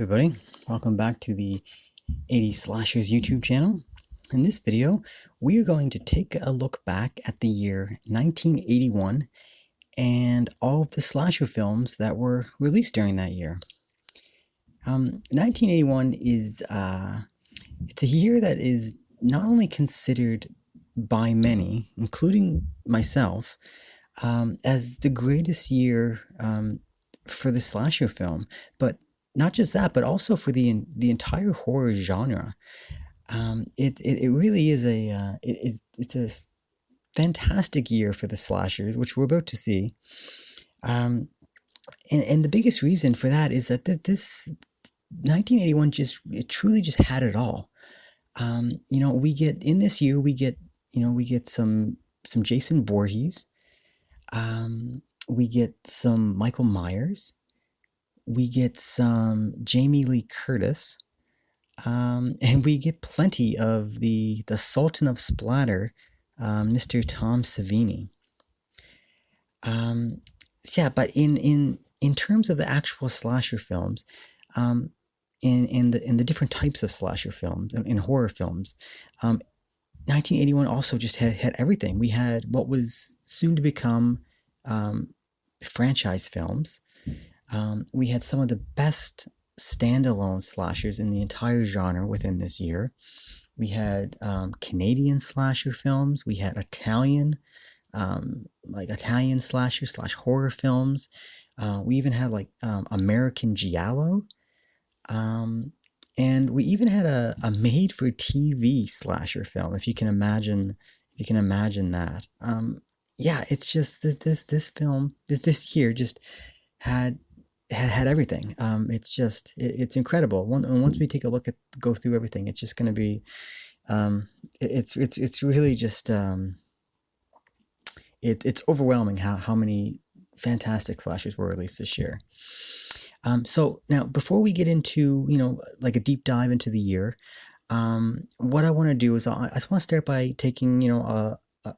Everybody, welcome back to the 80 Slashers YouTube channel. In this video, we are going to take a look back at the year 1981 and all of the slasher films that were released during that year. 1981 is it's a year that is not only considered by many, including myself, as the greatest year for the slasher film, but not just that, but also for the entire horror genre. It really is it's a fantastic year for the slashers, which we're about to see. And the biggest reason for that is that this 1981 truly just had it all. We get in this year we get some Jason Voorhees. We get some Michael Myers. We get some Jamie Lee Curtis, and we get plenty of the Sultan of Splatter, Mr. Tom Savini. But in terms of the actual slasher films, in the different types of slasher films, in horror films, 1981 also just had everything. We had what was soon to become franchise films. We had some of the best standalone slashers in the entire genre within this year. We had Canadian slasher films. We had Italian slasher / horror films. We even had American Giallo. And we even had a made-for-TV slasher film, if you can imagine that. It's just this film, this year just had everything. It's incredible. Once we take a go through everything, it's just going to be, it's really just, it's overwhelming how many fantastic slashers were released this year. So now before we get into, a deep dive into the year, what I want to do is I just want to start by taking,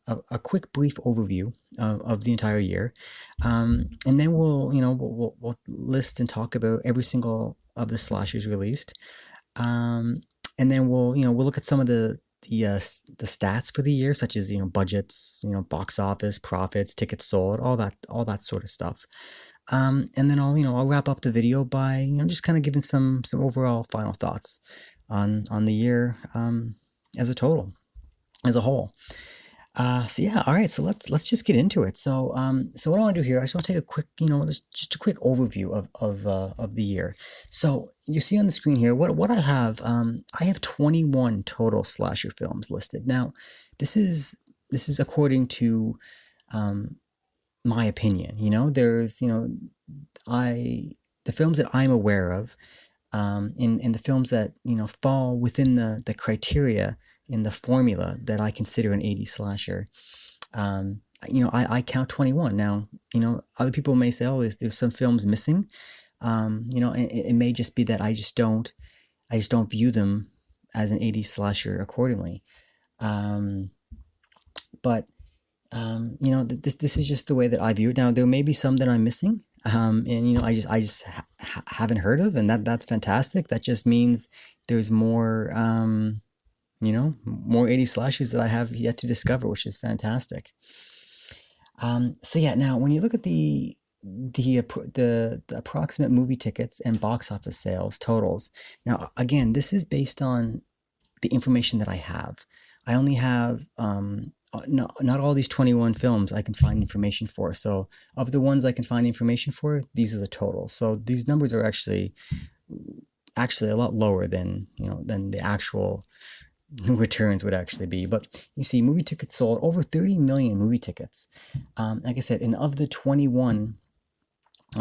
a quick brief overview of the entire year, and then we'll list and talk about every single of the slashers released, and then we'll look at some of the stats for the year, such as budgets, box office, profits, tickets sold, all that sort of stuff, and then I'll wrap up the video by just kind of giving some overall final thoughts on the year as a whole. All right, so let's just get into it. So what I want to do here, I just want to take a quick, just a quick overview of the year. So you see on the screen here, what I have 21 total slasher films listed. Now, this is according to my opinion. There's the films that I'm aware of, in the films that fall within the criteria in the formula that I consider an 80s slasher. I count 21. Now, other people may say, oh, there's some films missing. It may just be that I just don't view them as an 80s slasher accordingly. This is just the way that I view it. Now, there may be some that I'm missing, and I just haven't heard of, and that's fantastic. That just means there's more more 80 slashers that I have yet to discover, which is fantastic. Now when you look at the approximate movie tickets and box office sales totals, now again, this is based on the information that I have. I only have not all these 21 films I can find information for. So of the ones I can find information for, these are the totals. So these numbers are actually a lot lower than the actual returns would actually be. But you see, movie tickets sold, over 30 million movie tickets. Like I said, and of the 21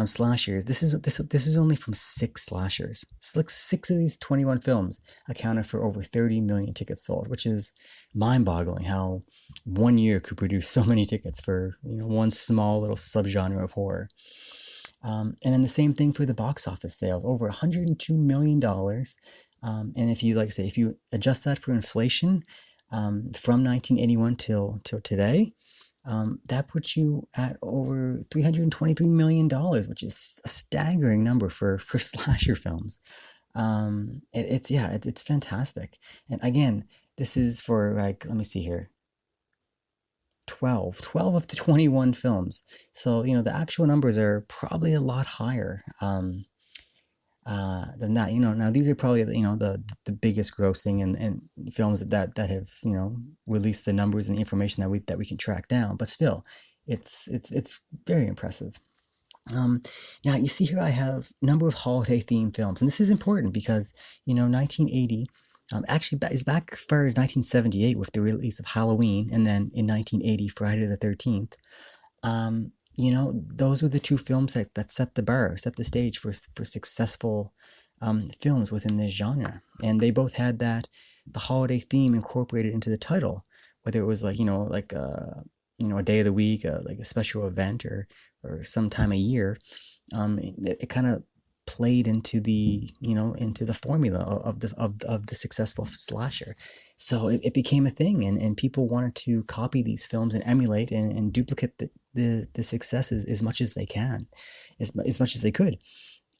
slashers, this is only from 6 slashers. 6 of these 21 films accounted for over 30 million tickets sold, which is mind-boggling how one year could produce so many tickets for one small little subgenre of horror. And then the same thing for the box office sales, over $102 million. And if you adjust that for inflation, from 1981 till today, that puts you at over $323 million, which is a staggering number for slasher films. It's yeah, it's fantastic. And again, this is for like, let me see here, 12 of the 21 films. So, the actual numbers are probably a lot higher. Than that. Now these are probably the biggest grossing and films that have released the numbers and the information that we can track down. But still, it's very impressive. Um, Now you see here I have number of holiday themed films, and this is important because 1980 actually is back as far as 1978 with the release of Halloween, and then in 1980 Friday the 13th. Those were the two films that set the bar, set the stage for successful films within this genre. And they both had the holiday theme incorporated into the title, whether it was like, a day of the week, like a special event or some time of year. It kind of played into the formula of the successful slasher. So it became a thing, and people wanted to copy these films and emulate and duplicate the successes as much as they can, as much as they could.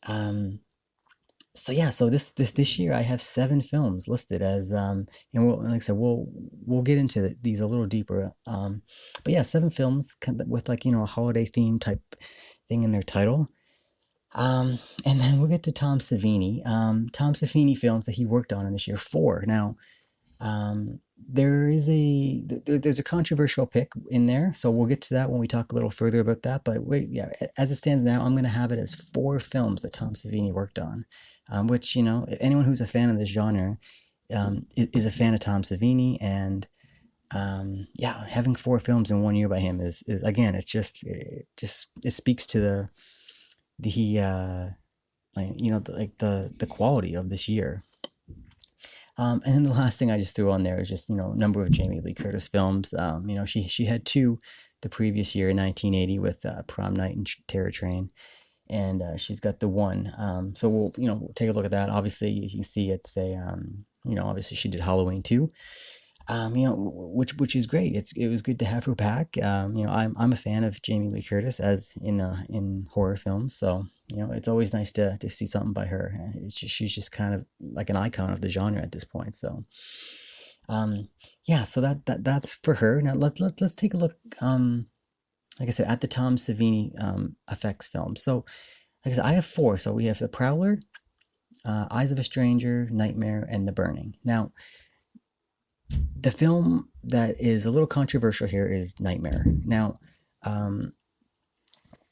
Um, so yeah, so this year I have 7 films listed as and like I said, we'll get into these a little deeper. But yeah, 7 films with like a holiday theme type thing in their title. And then we'll get to Tom Savini. Tom Savini films that he worked on in this year, 4. Now, there's a controversial pick in there, so we'll get to that when we talk a little further about that. But wait, yeah, as it stands now, I'm going to have it as 4 films that Tom Savini worked on, which anyone who's a fan of this genre is a fan of Tom Savini, and yeah, having 4 films in one year by him is again, it speaks to the like the quality of this year. And then the last thing I just threw on there is just number of Jamie Lee Curtis films. She had 2 the previous year in 1980 with Prom Night and Terror Train, and she's got the 1. So we'll take a look at that. Obviously, as you can see, it's a obviously she did Halloween too. Which is great. It was good to have her back. I'm a fan of Jamie Lee Curtis as in horror films, so it's always nice to see something by her. She's just kind of like an icon of the genre at this point. So, yeah, so that's for her. Now let's take a look. Like I said, at the Tom Savini effects film. So, like I said, I have 4. So we have The Prowler, Eyes of a Stranger, Nightmare, and The Burning. Now, the film that is a little controversial here is Nightmare. Now,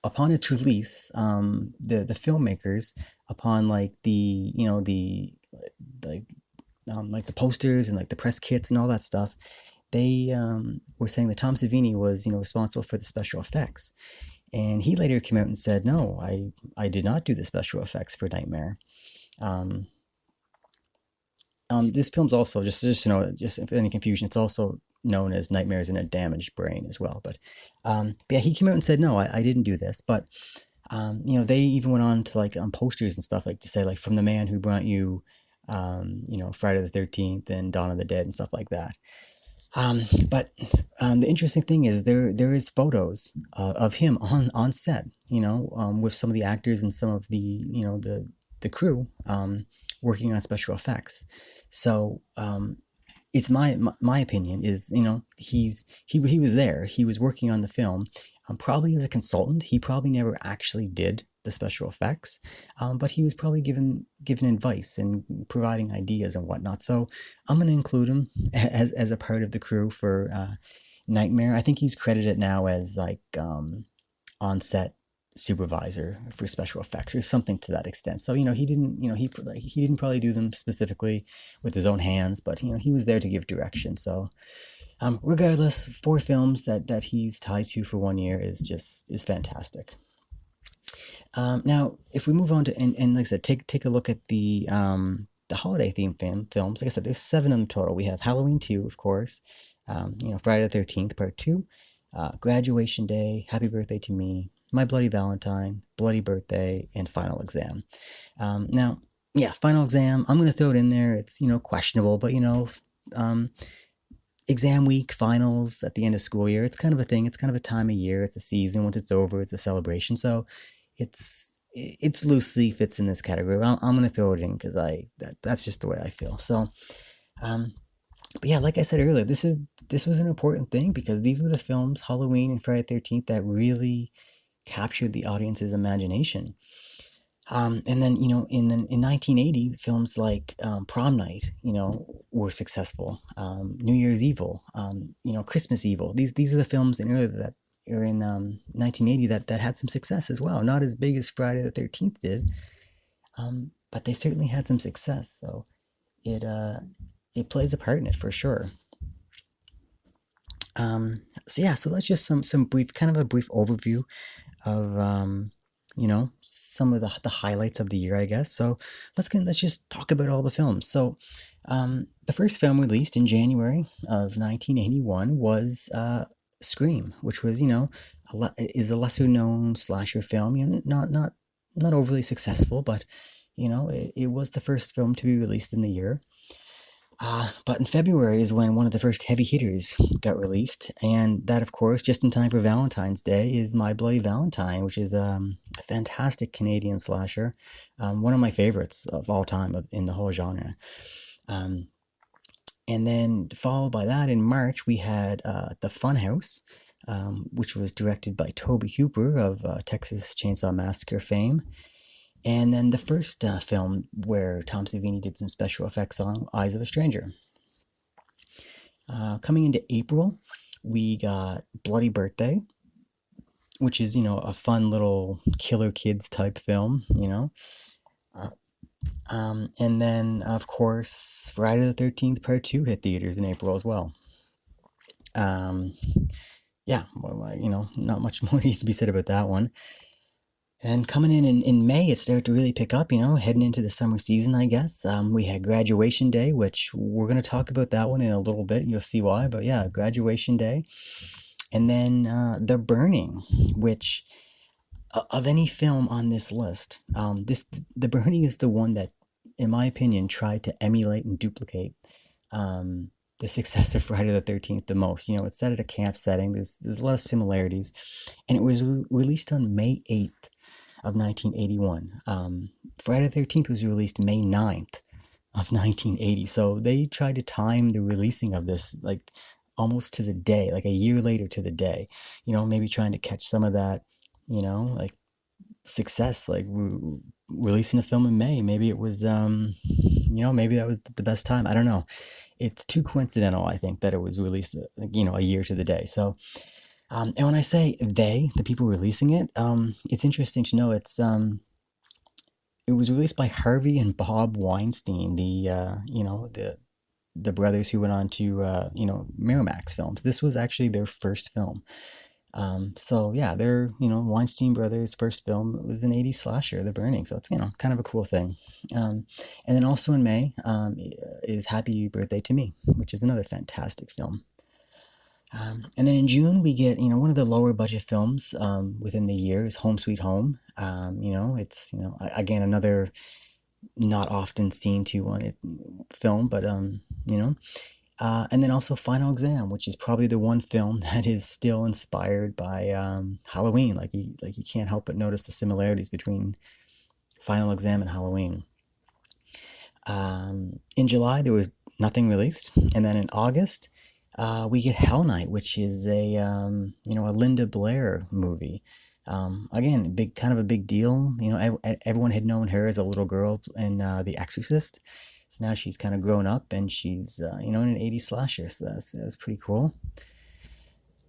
upon its release, the filmmakers, upon like like the posters and like the press kits and all that stuff, they were saying that Tom Savini was responsible for the special effects, and he later came out and said, "No, I did not do the special effects for Nightmare." Um, this film's also just if any confusion, it's also known as Nightmares in a Damaged Brain as well. But yeah, he came out and said, no, I didn't do this. But they even went on to like on posters and stuff like to say like from the man who brought you, Friday the 13th and Dawn of the Dead and stuff like that. But the interesting thing is there is photos of him on set, with some of the actors and some of the crew working on special effects. So it's my opinion is he was there, he was working on the film, probably as a consultant. He probably never actually did the special effects, but he was probably given advice and providing ideas and whatnot. So I'm going to include him as a part of the crew for Nightmare. I think he's credited now as like on set supervisor for special effects or something to that extent. So he didn't he didn't probably do them specifically with his own hands, but he was there to give direction. So regardless, 4 films that he's tied to for one year is fantastic. Now, if we move on to and like I said, take a look at the holiday themed films. Like I said, there's 7 of them total. We have Halloween 2, of course. Friday the 13th, Part 2, Graduation Day, Happy Birthday to Me, My Bloody Valentine, Bloody Birthday, and Final Exam. Now, yeah, Final Exam, I'm going to throw it in there. It's, questionable, but, exam week, finals at the end of school year, it's kind of a thing. It's kind of a time of year. It's a season. Once it's over, it's a celebration. So it's it's loosely fits in this category. I'm gonna throw it in because that's just the way I feel. So, um, but yeah, like I said earlier, this was an important thing because these were the films, Halloween and Friday the 13th, that really captured the audience's imagination. And then, in 1980, films like Prom Night, were successful. New Year's Evil, Christmas Evil. These are the films in earlier that are in 1980 that had some success as well. Not as big as Friday the 13th did, but they certainly had some success. So it it plays a part in it for sure. So yeah, so that's just some brief, kind of a brief overview of some of the highlights of the year, I guess. So let's just talk about all the films. So the first film released in January of 1981 was Scream, which was is a lesser known slasher film. Not overly successful, but it was the first film to be released in the year. But in February is when one of the first heavy hitters got released, and that, of course, just in time for Valentine's Day, is My Bloody Valentine, which is a fantastic Canadian slasher, one of my favorites of all time in the whole genre. Um, and then followed by that in March, we had the Funhouse, which was directed by Tobe Hooper of Texas Chainsaw Massacre fame. And then the first film where Tom Savini did some special effects on, Eyes of a Stranger. Coming into April, we got Bloody Birthday, which is, a fun little killer kids type film, and then, of course, Friday the 13th Part 2 hit theaters in April as well. Um, yeah, well, not much more needs to be said about that one. And coming in May, it started to really pick up, heading into the summer season, I guess. We had Graduation Day, which we're going to talk about that one in a little bit. You'll see why. But yeah, Graduation Day. And then The Burning, which, of any film on this list, The Burning is the one that, in my opinion, tried to emulate and duplicate the success of Friday the 13th the most. It's set at a camp setting. There's a lot of similarities. And it was released on May 8th. Of 1981. Friday the 13th was released May 9th of 1980. So they tried to time the releasing of this like almost to the day, like a year later to the day. Maybe trying to catch some of that, like success, like releasing a film in May. Maybe it was, maybe that was the best time. I don't know. It's too coincidental, I think, that it was released, a year to the day. So, and when I say they, the people releasing it, it's interesting to know it was released by Harvey and Bob Weinstein, the brothers who went on to Miramax Films. This was actually their first film. So yeah, their Weinstein brothers' first film was an '80s slasher, The Burning. So it's kind of a cool thing. And then also in May is Happy Birthday to Me, which is another fantastic film. And then in June, we get, one of the lower budget films within the year is Home Sweet Home. It's, again, another not often seen to on it film, but, and then also Final Exam, which is probably the one film that is still inspired by Halloween. You can't help but notice the similarities between Final Exam and Halloween. In July, there was nothing released. And then in August, we get Hell Night, which is a Linda Blair movie. Again, kind of a big deal. Everyone had known her as a little girl in The Exorcist. So now she's kind of grown up and she's, in an '80s slasher. So that's pretty cool.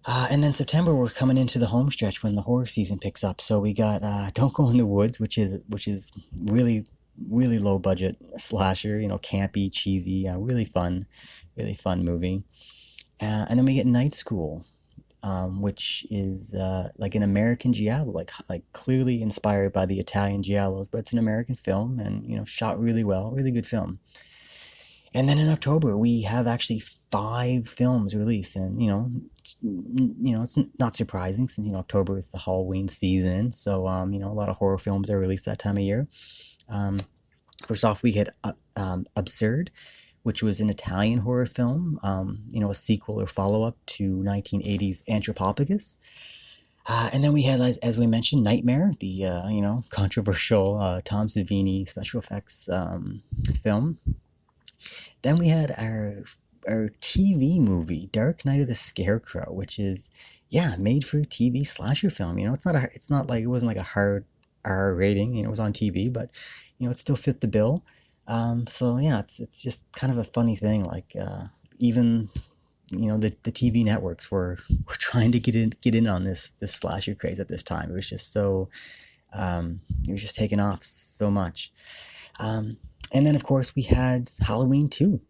And then September, we're coming into the home stretch when the horror season picks up. So we got Don't Go in the Woods, which is really, really low budget slasher. Campy, cheesy, really fun movie. And then we get Night School, which is like an American giallo, like clearly inspired by the Italian giallos, but it's an American film and shot really well, really good film. And then in October we have actually 5 films released, and it's not surprising since October is the Halloween season, so a lot of horror films are released that time of year. First off, we had Absurd, which was an Italian horror film, a sequel or follow-up to 1980's Anthropophagus. And then we had, as we mentioned, Nightmare, the controversial Tom Savini special effects film. Then we had our TV movie, Dark Night of the Scarecrow, which is, yeah, made for TV slasher film. It's not like, it wasn't like a hard R rating. It was on TV, but it still fit the bill. So yeah, it's just kind of a funny thing. Like even the TV networks were trying to get in on this slasher craze at this time. It was just so it was just taking off so much. And then of course we had Halloween 2.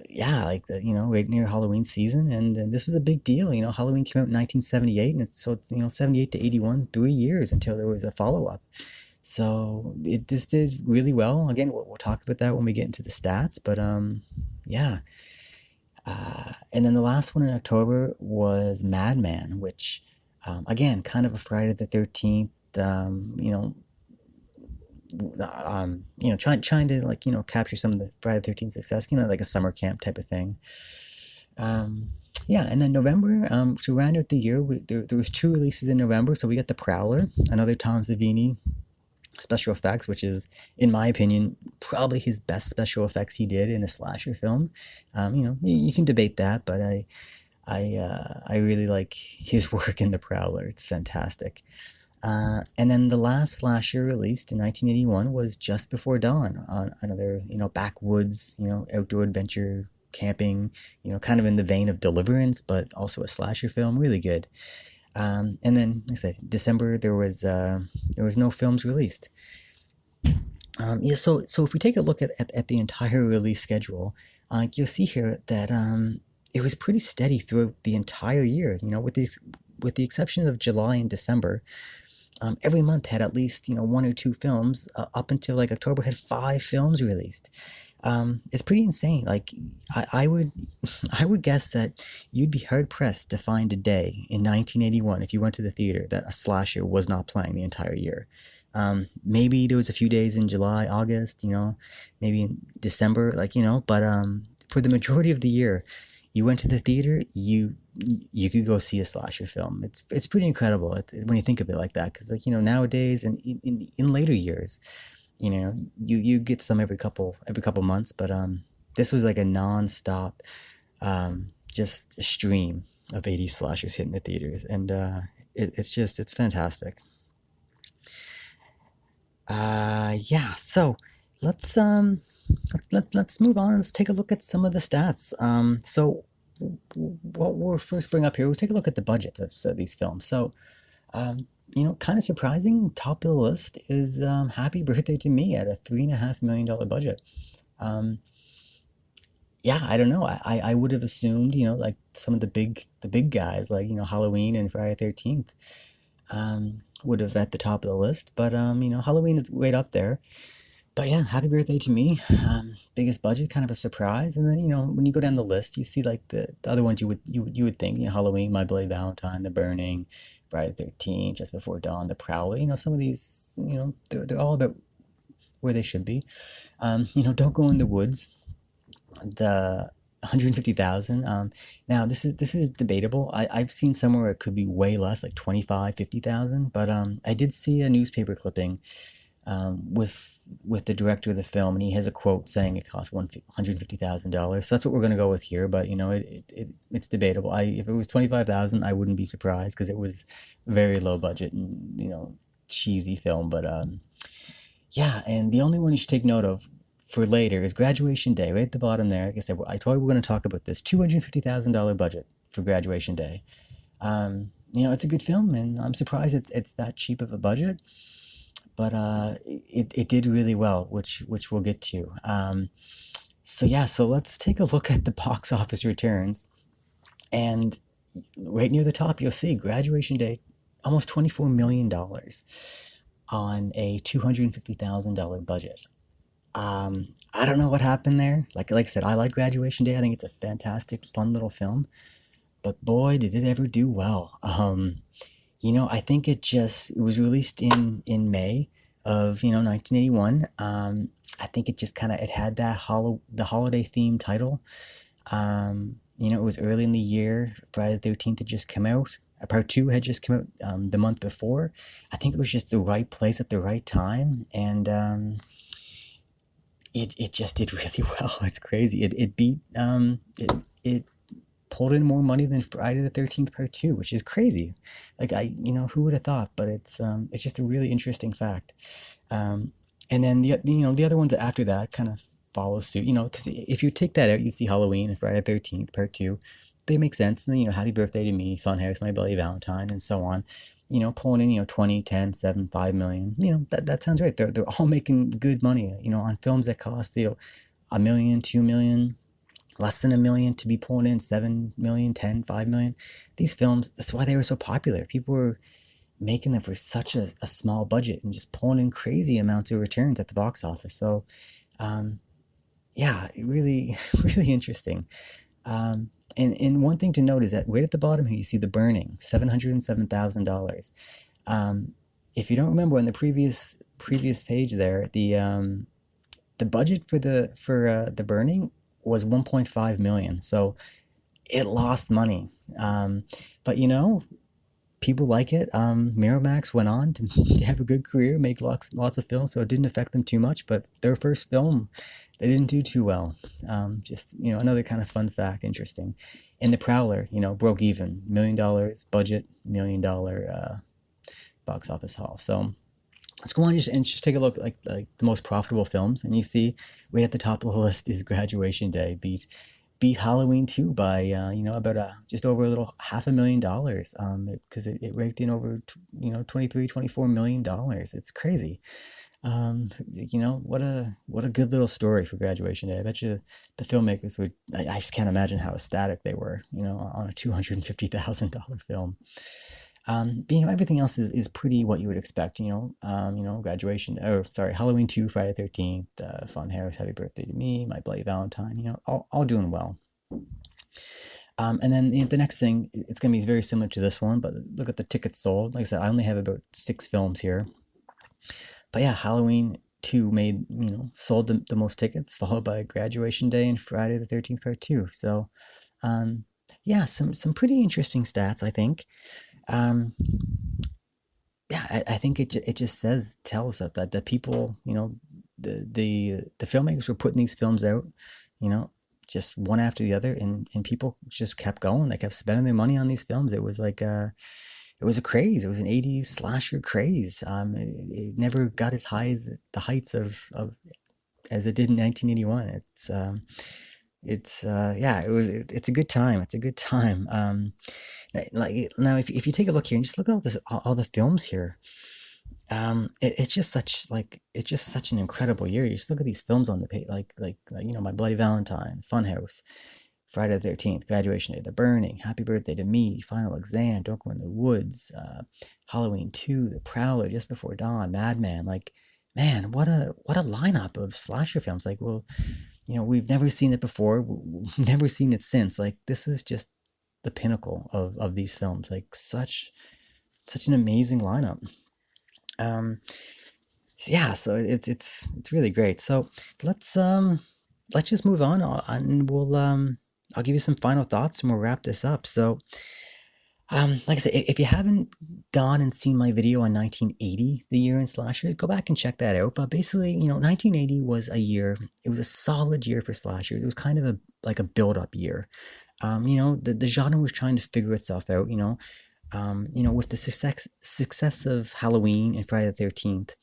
Yeah, like right near Halloween season, and this was a big deal. Halloween came out in 1978, and it's 78 to 81, 3 years until there was a follow up. So this did really well. Again, we'll talk about that when we get into the stats, but yeah. And then the last one in October was Madman, which again, kind of a Friday the 13th. Trying to capture some of the Friday the 13th success, like a summer camp type of thing. Yeah, and then November, to round out the year, there was two releases in November. So we got The Prowler, another Tom Savini special effects, which is, in my opinion, probably his best special effects he did in a slasher film. You can debate that, but I really like his work in The Prowler. It's fantastic. And then the last slasher released in 1981 was Just Before Dawn, another backwoods outdoor adventure camping, kind of in the vein of Deliverance, but also a slasher film. Really good. And then, like I said, December there was no films released. Yeah, so if we take a look at the entire release schedule, you'll see here that it was pretty steady throughout the entire year. With the exception of July and December, every month had at least one or two films. Up until like October, had 5 films released. It's pretty insane. Like I would I would guess that you'd be hard pressed to find a day in 1981 if you went to the theater that a slasher was not playing the entire year. Maybe there was a few days in July, August, maybe in December, but for the majority of the year, you went to the theater, you could go see a slasher film. It's pretty incredible when you think of it like that, because nowadays and in later years, you get some every couple months, but this was like a non-stop just a stream of 80s slashers hitting the theaters, and it's fantastic. Yeah, so let's let's move on. Let's take a look at some of the stats. So what we'll first bring up here, we'll take a look at the budgets of these films. So kind of surprising, top of the list is Happy Birthday to Me at a $3.5 million budget. Yeah, I don't know. I would have assumed, like some of the big guys, like Halloween and Friday the 13th, would have at the top of the list. But Halloween is right up there. But yeah, Happy Birthday to Me, biggest budget, kind of a surprise. And then when you go down the list, you see like the other ones you would think, Halloween, My Bloody Valentine, The Burning, Friday the 13th, Just Before Dawn, The Prowler. Some of these, they're all about where they should be. Don't Go in the Woods, the 150,000. Now this is debatable. I've seen somewhere it could be way less, like 25, 50,000. But I did see a newspaper clipping with the director of the film, and he has a quote saying it cost $150,000. So that's what we're gonna go with here. But it's debatable. If it was 25,000, I wouldn't be surprised, because it was very low budget and cheesy film. But yeah, and the only one you should take note of for later is Graduation Day, right at the bottom there. Like I said, I told you we're going to talk about this $250,000 budget for Graduation Day. It's a good film, and I'm surprised it's that cheap of a budget, but it did really well, which we'll get to. So let's take a look at the box office returns, and right near the top you'll see Graduation Day, almost $24 million on a $250,000 budget. I don't know what happened there. Like I said, I like Graduation Day. I think it's a fantastic, fun little film. But boy, did it ever do well. I think it was released in May of 1981. I think it just it had the holiday themed title. It was early in the year. Friday the 13th had just come out. Part two had just come out the month before. I think it was just the right place at the right time, and it just did really well. It's crazy. It beat it pulled in more money than Friday the 13th Part Two, which is crazy. Like who would have thought? But it's just a really interesting fact. Um, and then the other ones after that kind of follow suit. Because if you take that out, you see Halloween and Friday the 13th Part Two. They make sense. And then Happy Birthday to Me, Funhouse, My Bloody Valentine, and so on. Pulling in 20, 10, 7, 5 million. That sounds right. They're all making good money. On films that cost a million, 2 million, less than a million to be pulling in 7 million, 10, 5 million. These films, that's why they were so popular. People were making them for such a small budget and just pulling in crazy amounts of returns at the box office. So, yeah, really, really interesting. And one thing to note is that right at the bottom here, you see The Burning, $707,000. If you don't remember on the previous page there, the budget for The Burning was 1.5 million. So it lost money. But people like it. Miramax went on to have a good career, make lots of films, so it didn't affect them too much. But their first film, they didn't do too well. Just another kind of fun fact, interesting. And The Prowler, broke even, $1 million budget, $1 million box office haul. So let's go on and just take a look at like the most profitable films, and you see right at the top of the list is Graduation Day, beat Halloween 2 by about just over a little $500,000, because it raked in over 23, $24 million. It's crazy. What a good little story for Graduation Day. I bet you the filmmakers would. I just can't imagine how ecstatic they were, on a $250,000 film. But everything else is pretty what you would expect. Halloween 2, Friday the 13th, Funhouse, Happy Birthday to Me, My Bloody Valentine. All doing well. And then the next thing, it's going to be very similar to this one, but look at the tickets sold. Like I said, I only have about 6 films here. But yeah, Halloween 2 sold the most tickets, followed by Graduation Day and Friday the 13th Part 2. So, yeah, some pretty interesting stats, I think. Yeah, I think it just tells that people, the filmmakers were putting these films out, just one after the other, and people just kept going. They kept spending their money on these films. It was like it was a craze. It was an 80s slasher craze. It never got as high as the heights of as it did in 1981. It's a good time. It's a good time. Like now, if you take a look here and just look at all the films here, it's just such an incredible year. You just look at these films on the page, like My Bloody Valentine, Funhouse, Friday the 13th, Graduation Day, The Burning, Happy Birthday to Me, Final Exam, Don't Go in the Woods, Halloween 2, The Prowler, Just Before Dawn, Madman. Like, man, what a lineup of slasher films. Like, well, we've never seen it before. We've never seen it since. Like, this is just the pinnacle of these films. Like, such an amazing lineup. Yeah, so it's really great. So let's just move on, and I'll give you some final thoughts and we'll wrap this up. So like I said, if you haven't gone and seen my video on 1980, the year in slashers, go back and check that out. But basically, 1980 was it was a solid year for slashers. It was kind of like a build-up year. The genre was trying to figure itself out, with the success of Halloween and Friday the 13th.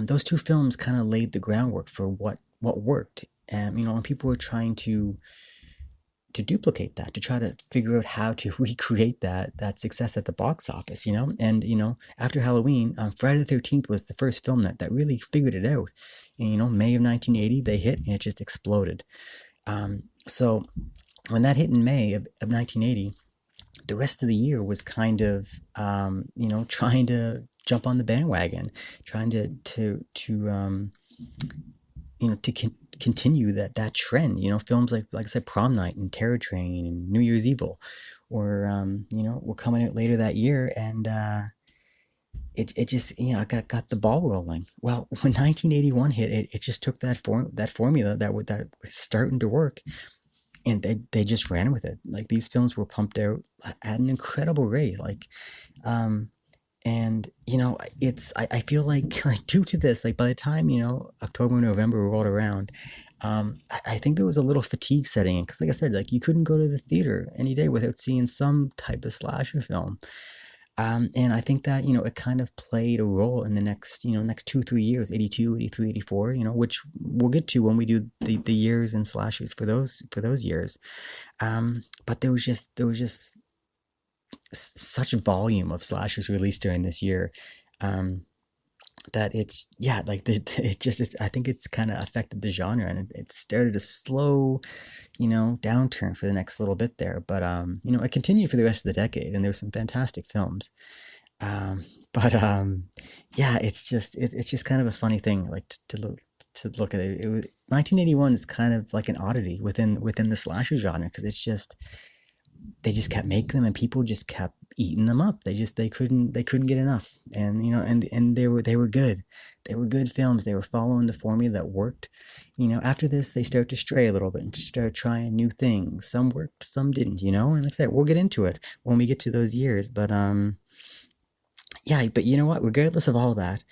Those two films kind of laid the groundwork for what worked. And people were trying to duplicate that, to try to figure out how to recreate that success at the box office, And, after Halloween, Friday the 13th was the first film that really figured it out. And, May of 1980, they hit and it just exploded. So when that hit in May of 1980, the rest of the year was kind of, trying to jump on the bandwagon, trying to continue that trend. Films like I said, Prom Night and Terror Train and New Year's Evil, were coming out later that year, and it just got the ball rolling. Well, when 1981 hit, it just took that formula that was starting to work, and they just ran with it. Like these films were pumped out at an incredible rate. Um, and I feel like due to this, like by the time October, November rolled around, I think there was a little fatigue setting in because, like I said, like you couldn't go to the theater any day without seeing some type of slasher film. And I think that, it kind of played a role in the next 2, 3 years, 82, 83, 84, which we'll get to when we do the years and slashers for those years. But there was just such volume of slashers released during this year. Um, that it's yeah like I think it's kind of affected the genre, and it started a slow downturn for the next little bit there, but it continued for the rest of the decade, and there's some fantastic films. um but yeah, it's just kind of a funny thing, like to look at it. It was 1981 is kind of like an oddity within the slasher genre, because they just kept making them, and people just kept eating them up. They couldn't get enough, and and they were good. They were good films. They were following the formula that worked. After this, they start to stray a little bit and start trying new things. Some worked, some didn't. And like I said, we'll get into it when we get to those years. But yeah. But you know what? Regardless of all that,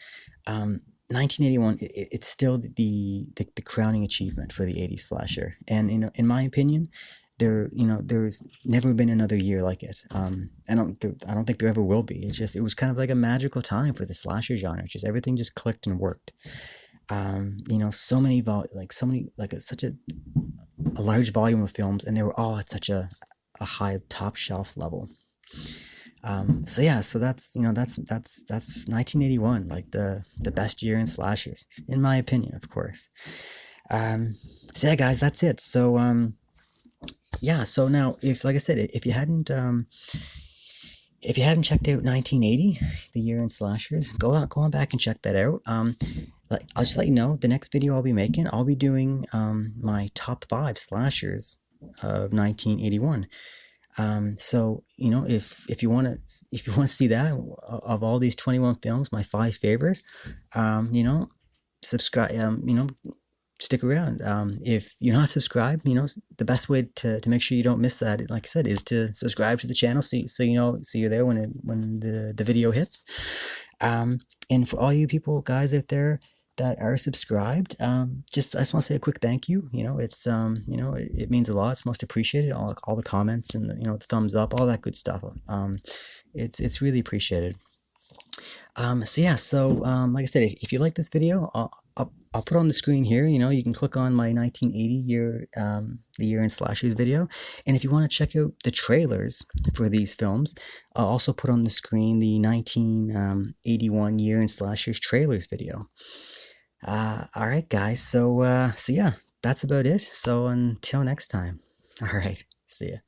1981, it's still the crowning achievement for the 80s slasher, and in my opinion, there's never been another year like it. I don't think there ever will be. It was kind of like a magical time for the slasher genre. Just everything just clicked and worked. So many, like such a large volume of films, and they were all at such a high top shelf level. So yeah, so that's 1981, like the best year in slashers, in my opinion, of course. So yeah, guys, that's it. So yeah, so now, if like I said, if you hadn't checked out 1980, the year in slashers, go on back and check that out. Like, I'll just let you know, the next video I'll be making, I'll be doing my top 5 slashers of 1981. So if you want to see that, of all these 21 films, my 5 favorite, subscribe. Stick around. If you're not subscribed, the best way to make sure you don't miss that, like I said, is to subscribe to the channel, so you're there when the video hits. And for all you people, guys out there that are subscribed, I just want to say a quick thank you. It means a lot. It's most appreciated. All the comments and the thumbs up, all that good stuff. It's really appreciated. So yeah, like I said, if you like this video, I'll put on the screen here. You can click on my 1980 year, the year in slashers video, and if you want to check out the trailers for these films, I'll also put on the screen the 1981 year in slashers trailers video. All right, guys. So yeah, that's about it. So until next time. All right, see ya.